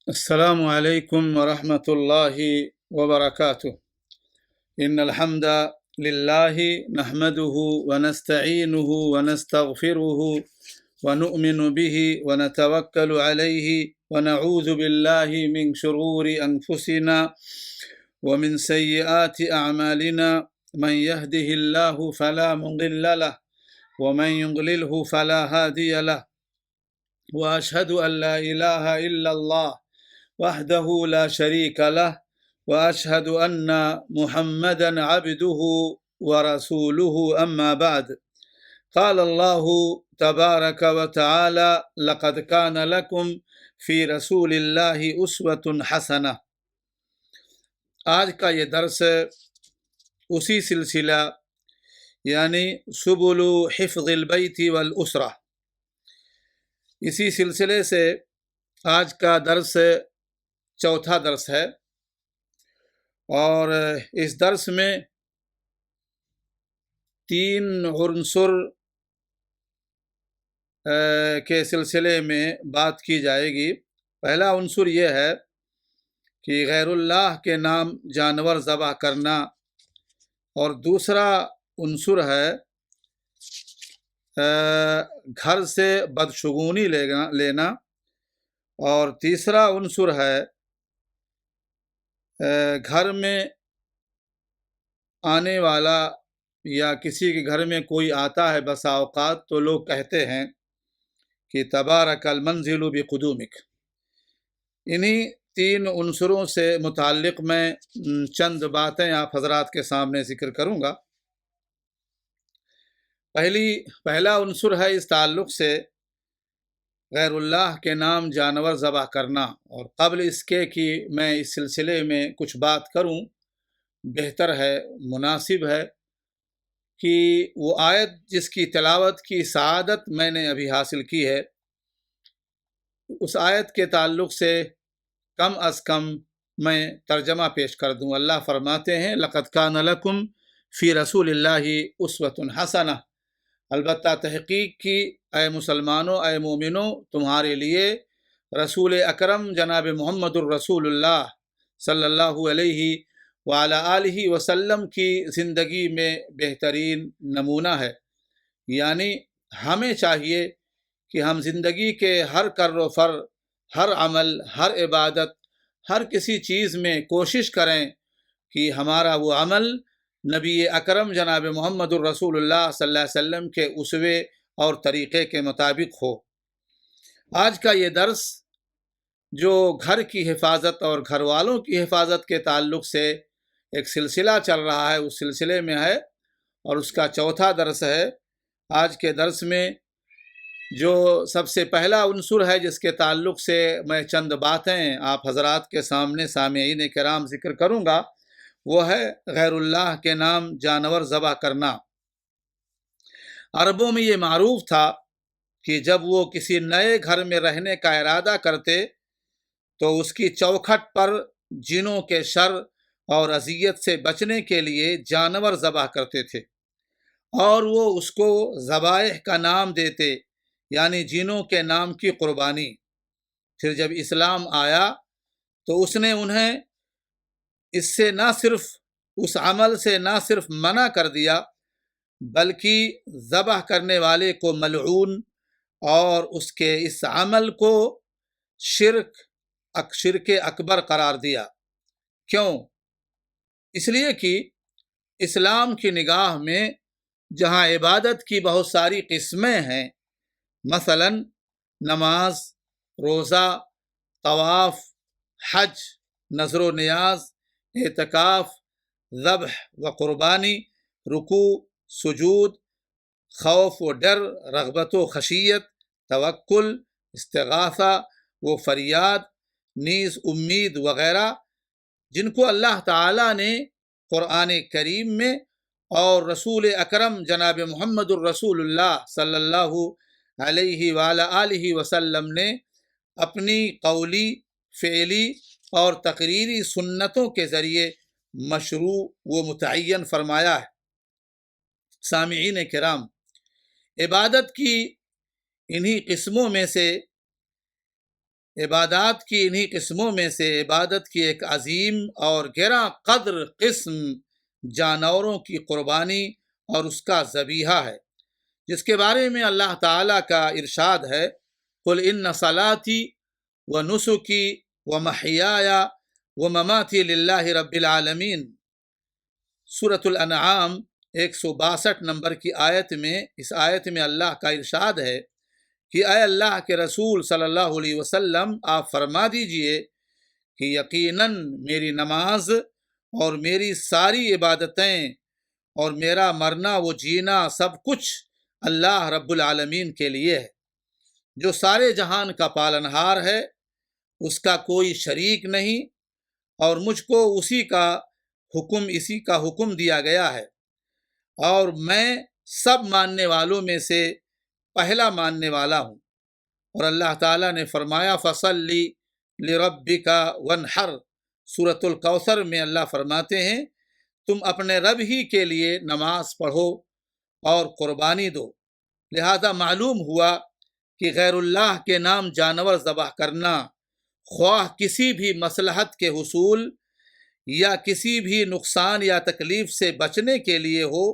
السلام عليكم ورحمة الله وبركاته. إن الحمد لله نحمده ونستعينه ونستغفره ونؤمن به ونتوكل عليه ونعوذ بالله من شرور أنفسنا ومن سيئات أعمالنا. من يهده الله فلا مضل له ومن يضلله فلا هادي له، وأشهد أن لا إله إلا الله وحده لا شريك له، وأشهد أن محمدا عبده ورسوله. أما بعد، قال الله تبارك وتعالى: لقد كان لكم في رسول الله أسوة حسنة۔ آج کا یہ درس اسی سلسلہ یعنی سبل حفظ البیت والاسرہ، اسی سلسلے سے آج کا درس چوتھا درس ہے، اور اس درس میں 3 عنصر کے سلسلے میں بات کی جائے گی۔ پہلا عنصر یہ ہے کہ غیر اللہ کے نام جانور ذبح کرنا، اور دوسرا عنصر ہے گھر سے بدشگونی لینا، اور تیسرا عنصر ہے گھر میں آنے والا یا کسی کے گھر میں کوئی آتا ہے بسا اوقات تو لوگ کہتے ہیں کہ تبارک المنزل بقدومک۔ انہی 3 عنصروں سے متعلق میں چند باتیں آپ حضرات کے سامنے ذکر کروں گا۔ پہلا عنصر ہے اس تعلق سے غیر اللہ کے نام جانور ذبح کرنا، اور قبل اس کے کہ میں اس سلسلے میں کچھ بات کروں، بہتر ہے، مناسب ہے کہ وہ آیت جس کی تلاوت کی سعادت میں نے ابھی حاصل کی ہے، اس آیت کے تعلق سے کم از کم میں ترجمہ پیش کر دوں۔ اللہ فرماتے ہیں: لقد کان لکم فی رسول اللہ اسوۃ حسنہ۔ البتہ تحقیق کی اے مسلمانوں، اے مومنوں، تمہارے لیے رسول اکرم جناب محمد الرسول اللہ صلی اللہ علیہ وعلی آلہ وسلم کی زندگی میں بہترین نمونہ ہے۔ یعنی ہمیں چاہیے کہ ہم زندگی کے ہر کر و فر، ہر عمل، ہر عبادت، ہر کسی چیز میں کوشش کریں کہ ہمارا وہ عمل نبی اکرم جناب محمد الرسول اللہ صلی اللہ علیہ وسلم کے اسوے اور طریقے کے مطابق ہو۔ آج کا یہ درس جو گھر کی حفاظت اور گھر والوں کی حفاظت کے تعلق سے ایک سلسلہ چل رہا ہے، اس سلسلے میں ہے، اور اس کا چوتھا درس ہے۔ آج کے درس میں جو سب سے پہلا عنصر ہے جس کے تعلق سے میں چند باتیں آپ حضرات کے سامنے سامعین کرام ذکر کروں گا، وہ ہے غیر اللہ کے نام جانور ذبح کرنا۔ عربوں میں یہ معروف تھا کہ جب وہ کسی نئے گھر میں رہنے کا ارادہ کرتے تو اس کی چوکھٹ پر جنوں کے شر اور اذیت سے بچنے کے لیے جانور ذبح کرتے تھے، اور وہ اس کو ذبائح کا نام دیتے، یعنی جنوں کے نام کی قربانی۔ پھر جب اسلام آیا تو اس نے انہیں اس سے نہ صرف اس عمل سے نہ صرف منع کر دیا، بلکہ ذبح کرنے والے کو ملعون اور اس کے اس عمل کو شرک اکبر قرار دیا۔ کیوں؟ اس لیے کہ اسلام کی نگاہ میں جہاں عبادت کی بہت ساری قسمیں ہیں، مثلا نماز، روزہ، طواف، حج، نذر و نیاز، اعتکاف، ذبح و قربانی، رکوع، سجود، خوف و ڈر، رغبت و خشیت، توکل، استغاثہ و فریاد، نیز امید وغیرہ، جن کو اللہ تعالیٰ نے قرآن کریم میں اور رسول اکرم جناب محمد الرسول اللہ صلی اللہ علیہ وعلی آلہ وسلم نے اپنی قولی، فعلی اور تقریری سنتوں کے ذریعے مشروع و متعین فرمایا ہے۔ سامعین کرام، عبادت کی انہی قسموں میں سے عبادات کی انہی قسموں میں سے عبادت کی ایک عظیم اور گراں قدر قسم جانوروں کی قربانی اور اس کا ذبیحہ ہے، جس کے بارے میں اللہ تعالیٰ کا ارشاد ہے، قُلْ إِنَّ صَلَاتِي وَنُسُكِي وَمَحْيَايَ وَمَمَاتِي لِلَّهِ رَبِّ الْعَالَمِينَ۔ سورۃ الانعام 162 نمبر کی آیت میں، اس آیت میں اللہ کا ارشاد ہے کہ اے اللہ کے رسول صلی اللہ علیہ وسلم، آپ فرما دیجئے کہ یقیناً میری نماز اور میری ساری عبادتیں اور میرا مرنا و جینا سب کچھ اللہ رب العالمین کے لیے ہے، جو سارے جہان کا پالنہار ہے، اس کا کوئی شریک نہیں، اور مجھ کو اسی کا حکم دیا گیا ہے، اور میں سب ماننے والوں میں سے پہلا ماننے والا ہوں۔ اور اللہ تعالیٰ نے فرمایا فَصَلِّ لِرَبِّكَ وَانْحَرْ۔ سورۃ الکوثر میں اللہ فرماتے ہیں تم اپنے رب ہی کے لیے نماز پڑھو اور قربانی دو۔ لہذا معلوم ہوا کہ غیر اللہ کے نام جانور ذبح کرنا، خواہ کسی بھی مصلحت کے حصول یا کسی بھی نقصان یا تکلیف سے بچنے کے لیے ہو،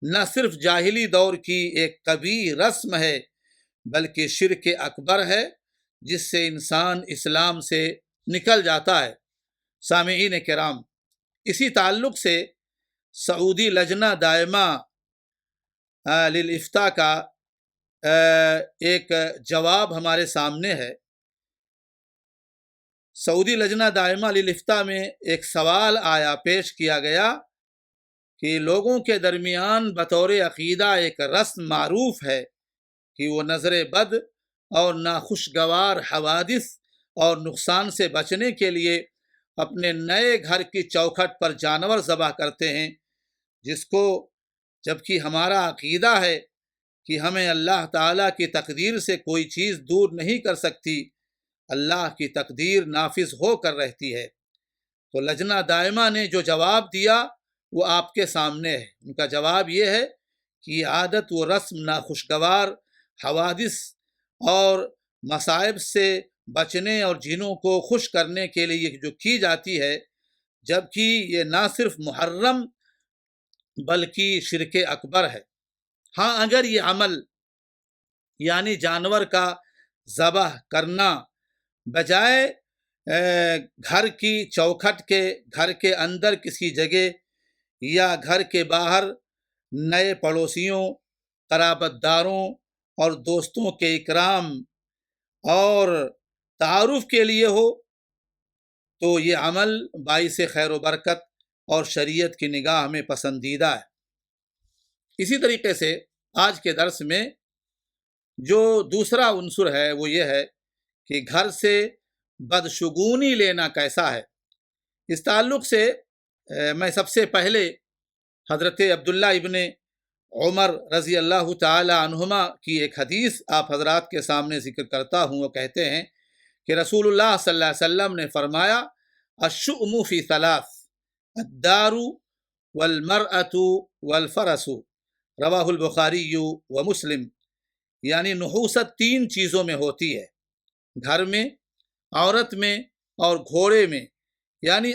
نہ صرف جاہلی دور کی ایک کبیر رسم ہے بلکہ شرک اکبر ہے، جس سے انسان اسلام سے نکل جاتا ہے۔ سامعین کرام، اسی تعلق سے سعودی لجنہ دائمہ للافتاء کا ایک جواب ہمارے سامنے ہے۔ سعودی لجنہ دائمہ للافتاء میں ایک سوال پیش کیا گیا کہ لوگوں کے درمیان بطور عقیدہ ایک رسم معروف ہے کہ وہ نظر بد اور ناخوشگوار حوادث اور نقصان سے بچنے کے لیے اپنے نئے گھر کی چوکھٹ پر جانور ذبح کرتے ہیں، جبکہ ہمارا عقیدہ ہے کہ ہمیں اللہ تعالیٰ کی تقدیر سے کوئی چیز دور نہیں کر سکتی، اللہ کی تقدیر نافذ ہو کر رہتی ہے۔ تو لجنہ دائمہ نے جو جواب دیا وہ آپ کے سامنے ہے۔ ان کا جواب یہ ہے کہ یہ عادت و رسم ناخوشگوار حوادث اور مصائب سے بچنے اور جنوں کو خوش کرنے کے لیے جو کی جاتی ہے، جبکہ یہ نہ صرف محرم بلکہ شرک اکبر ہے۔ ہاں، اگر یہ عمل یعنی جانور کا ذبح کرنا بجائے گھر کی چوکھٹ کے، گھر کے اندر کسی جگہ یا گھر کے باہر نئے پڑوسیوں، قرابت داروں اور دوستوں کے اکرام اور تعارف کے لیے ہو، تو یہ عمل باعث خیر و برکت اور شریعت کی نگاہ میں پسندیدہ ہے۔ اسی طریقے سے آج کے درس میں جو دوسرا عنصر ہے وہ یہ ہے کہ گھر سے بدشگونی لینا کیسا ہے۔ اس تعلق سے میں سب سے پہلے حضرت عبداللہ ابن عمر رضی اللہ تعالی عنہما کی ایک حدیث آپ حضرات کے سامنے ذکر کرتا ہوں۔ وہ کہتے ہیں کہ رسول اللہ صلی اللہ علیہ وسلم نے فرمایا الشؤم فی ثلاث الدار والمرأة والفرس، رواہ البخاری و مسلم، یعنی نحوست تین چیزوں میں ہوتی ہے، گھر میں، عورت میں اور گھوڑے میں، یعنی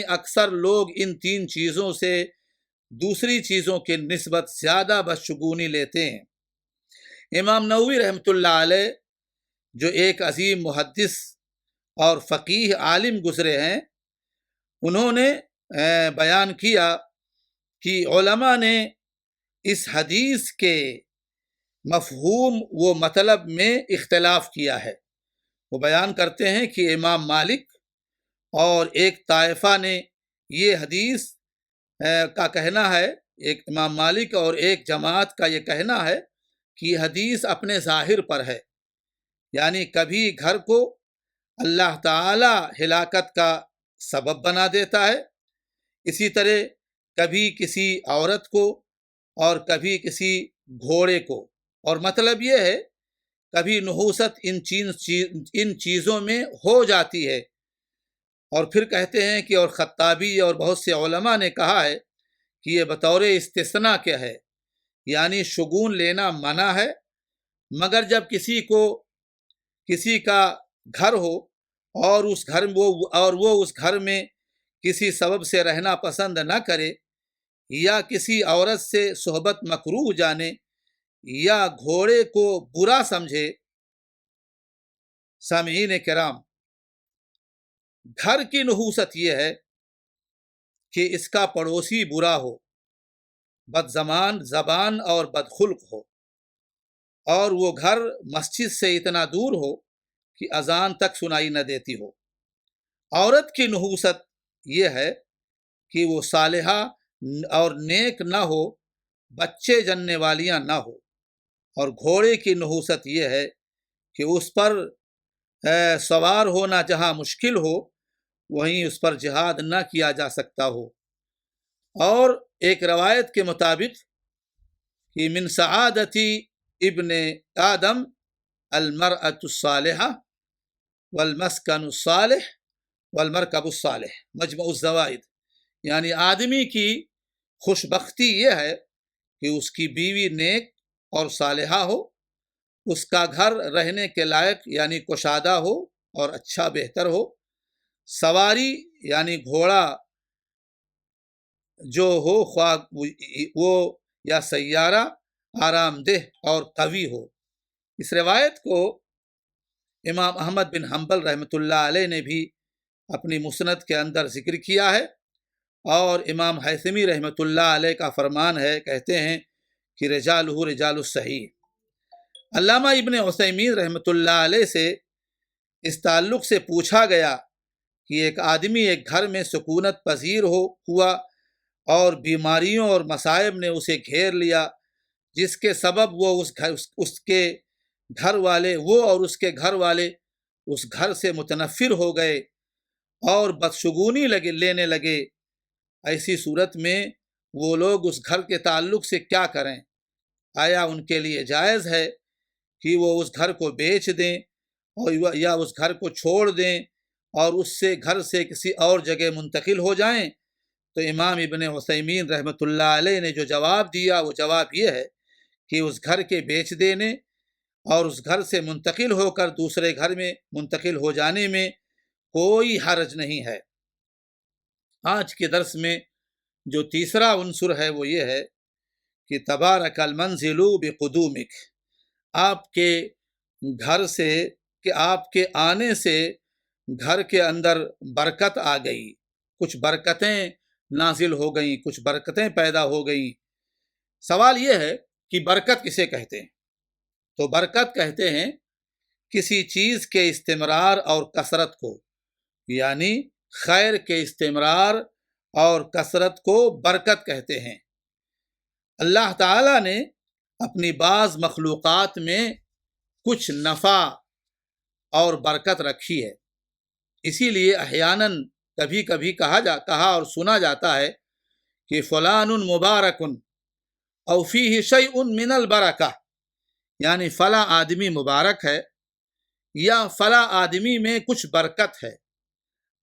اکثر لوگ ان تین چیزوں سے دوسری چیزوں کے نسبت زیادہ بدشگونی لیتے ہیں۔ امام نووی رحمۃ اللہ علیہ جو ایک عظیم محدث اور فقیہ عالم گزرے ہیں، انہوں نے بیان کیا کہ علماء نے اس حدیث کے مفہوم و مطلب میں اختلاف کیا ہے۔ وہ بیان کرتے ہیں کہ امام مالک اور ایک طائفہ نے یہ حدیث کا کہنا ہے، ایک امام مالک اور ایک جماعت کا یہ کہنا ہے کہ یہ حدیث اپنے ظاہر پر ہے، یعنی کبھی گھر کو اللہ تعالی ہلاکت کا سبب بنا دیتا ہے، اسی طرح کبھی کسی عورت کو اور کبھی کسی گھوڑے کو، اور مطلب یہ ہے کبھی نحوست ان چیزوں میں ہو جاتی ہے۔ اور پھر کہتے ہیں کہ اور خطابی اور بہت سے علماء نے کہا ہے کہ یہ بطور استثناء کیا ہے، یعنی شگون لینا منع ہے، مگر جب کسی کو کسی کا گھر ہو اور وہ اس گھر میں کسی سبب سے رہنا پسند نہ کرے، یا کسی عورت سے صحبت مکروہ جانے، یا گھوڑے کو برا سمجھے۔ سامعین کرام، گھر کی نحوست یہ ہے کہ اس کا پڑوسی برا ہو، بد زبان اور بدخلق ہو، اور وہ گھر مسجد سے اتنا دور ہو کہ اذان تک سنائی نہ دیتی ہو۔ عورت کی نحوست یہ ہے کہ وہ صالحہ اور نیک نہ ہو، بچے جننے والیاں نہ ہو، اور گھوڑے کی نحوست یہ ہے کہ اس پر سوار ہونا جہاں مشکل ہو وہیں اس پر جہاد نہ کیا جا سکتا ہو۔ اور ایک روایت کے مطابق کہ من سعادتی ابن آدم المرأة الصالحہ والمسکن الصالح والمرکب الصالح، مجمع الزوائد، یعنی آدمی کی خوش بختی یہ ہے کہ اس کی بیوی نیک اور صالحہ ہو، اس کا گھر رہنے کے لائق یعنی کشادہ ہو اور اچھا بہتر ہو، سواری یعنی گھوڑا جو ہو خواہ وہ یا سیارہ آرام دہ اور قوی ہو۔ اس روایت کو امام احمد بن حنبل رحمۃ اللہ علیہ نے بھی اپنی مسند کے اندر ذکر کیا ہے، اور امام حیثمی رحمۃ اللہ علیہ کا فرمان ہے، کہتے ہیں کہ رجالہ رجال الصحیح۔ علامہ ابن عثیمین رحمۃ اللہ علیہ سے اس تعلق سے پوچھا گیا کہ ایک آدمی ایک گھر میں سکونت پذیر ہوا اور بیماریوں اور مصائب نے اسے گھیر لیا، جس کے سبب وہ اور اس کے گھر والے اس گھر سے متنفر ہو گئے اور بدشگونی لینے لگے۔ ایسی صورت میں وہ لوگ اس گھر کے تعلق سے کیا کریں؟ آیا ان کے لیے جائز ہے کہ وہ اس گھر کو بیچ دیں یا اس گھر کو چھوڑ دیں اور اس سے گھر سے کسی اور جگہ منتقل ہو جائیں؟ تو امام ابن عثیمین رحمۃ اللہ علیہ نے جو جواب دیا وہ جواب یہ ہے کہ اس گھر کے بیچ دینے اور اس گھر سے منتقل ہو کر دوسرے گھر میں منتقل ہو جانے میں کوئی حرج نہیں ہے۔ آج کے درس میں جو تیسرا عنصر ہے وہ یہ ہے کہ تبارک المنزل بقدومک، آپ کے گھر سے کہ آپ کے آنے سے گھر کے اندر برکت آ گئی، کچھ برکتیں نازل ہو گئیں، کچھ برکتیں پیدا ہو گئیں۔ سوال یہ ہے کہ برکت کسے کہتے ہیں؟ تو برکت کہتے ہیں کسی چیز کے استمرار اور کثرت کو، یعنی خیر کے استمرار اور کثرت کو برکت کہتے ہیں۔ اللہ تعالیٰ نے اپنی بعض مخلوقات میں کچھ نفع اور برکت رکھی ہے، اسی لیے احیاناً کبھی کبھی کہا اور سنا جاتا ہے کہ فلان مبارک او فیہ شیء من البرکہ، یعنی فلاں آدمی مبارک ہے یا فلاں آدمی میں کچھ برکت ہے۔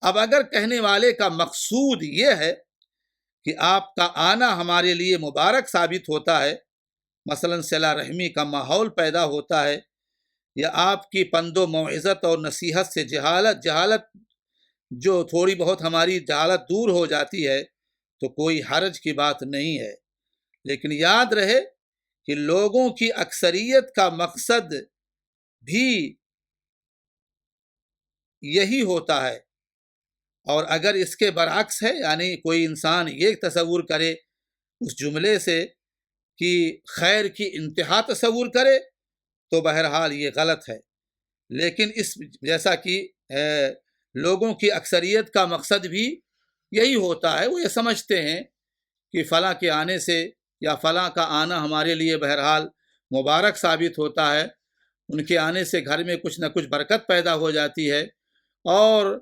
اب اگر کہنے والے کا مقصود یہ ہے کہ آپ کا آنا ہمارے لیے مبارک ثابت ہوتا ہے، مثلا صلہ رحمی کا ماحول پیدا ہوتا ہے، یا آپ کی پند و موعظت اور نصیحت سے جہالت جو تھوڑی بہت ہماری جہالت دور ہو جاتی ہے، تو کوئی حرج کی بات نہیں ہے۔ لیکن یاد رہے کہ لوگوں کی اکثریت کا مقصد بھی یہی ہوتا ہے، اور اگر اس کے برعکس ہے، یعنی کوئی انسان یہ تصور کرے اس جملے سے کہ خیر کی انتہا تصور کرے، تو بہرحال یہ غلط ہے۔ لیکن جیسا کہ لوگوں کی اکثریت کا مقصد بھی یہی ہوتا ہے، وہ یہ سمجھتے ہیں کہ فلاں کے آنے سے یا فلاں کا آنا ہمارے لیے بہرحال مبارک ثابت ہوتا ہے، ان کے آنے سے گھر میں کچھ نہ کچھ برکت پیدا ہو جاتی ہے، اور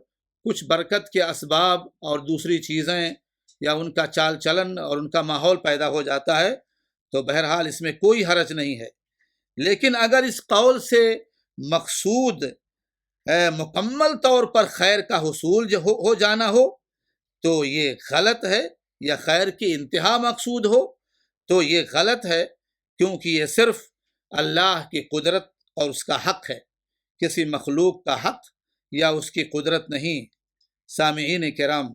کچھ برکت کے اسباب اور دوسری چیزیں یا ان کا چال چلن اور ان کا ماحول پیدا ہو جاتا ہے، تو بہرحال اس میں کوئی حرج نہیں ہے۔ لیکن اگر اس قول سے مقصود مکمل طور پر خیر کا حصول ہو جانا ہو تو یہ غلط ہے، یا خیر کی انتہا مقصود ہو تو یہ غلط ہے، کیونکہ یہ صرف اللہ کی قدرت اور اس کا حق ہے کسی مخلوق کا حق یا اس کی قدرت نہیں۔ سامعین کرام،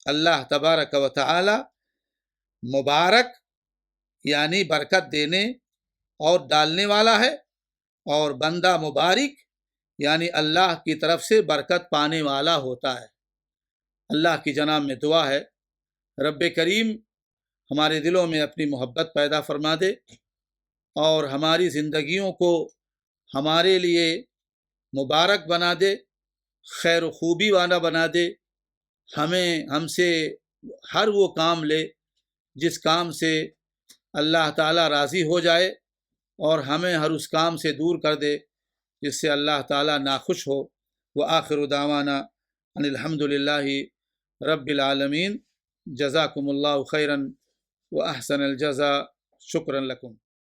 اللہ تبارک و تعالی مبارک یعنی برکت دینے اور ڈالنے والا ہے، اور بندہ مبارک یعنی اللہ کی طرف سے برکت پانے والا ہوتا ہے۔ اللہ کی جناب میں دعا ہے، رب کریم ہمارے دلوں میں اپنی محبت پیدا فرما دے اور ہماری زندگیوں کو ہمارے لیے مبارک بنا دے، خیر و خوبی والا بنا دے۔ ہم سے ہر وہ کام لے جس کام سے اللہ تعالیٰ راضی ہو جائے، اور ہمیں ہر اس کام سے دور کر دے جس سے اللہ تعالیٰ ناخوش ہو۔ وآخر دعوانا ان الحمد للہ رب العالمین۔ جزاکم اللہ خیرا وأحسن الجزاء۔ شکرا لکم۔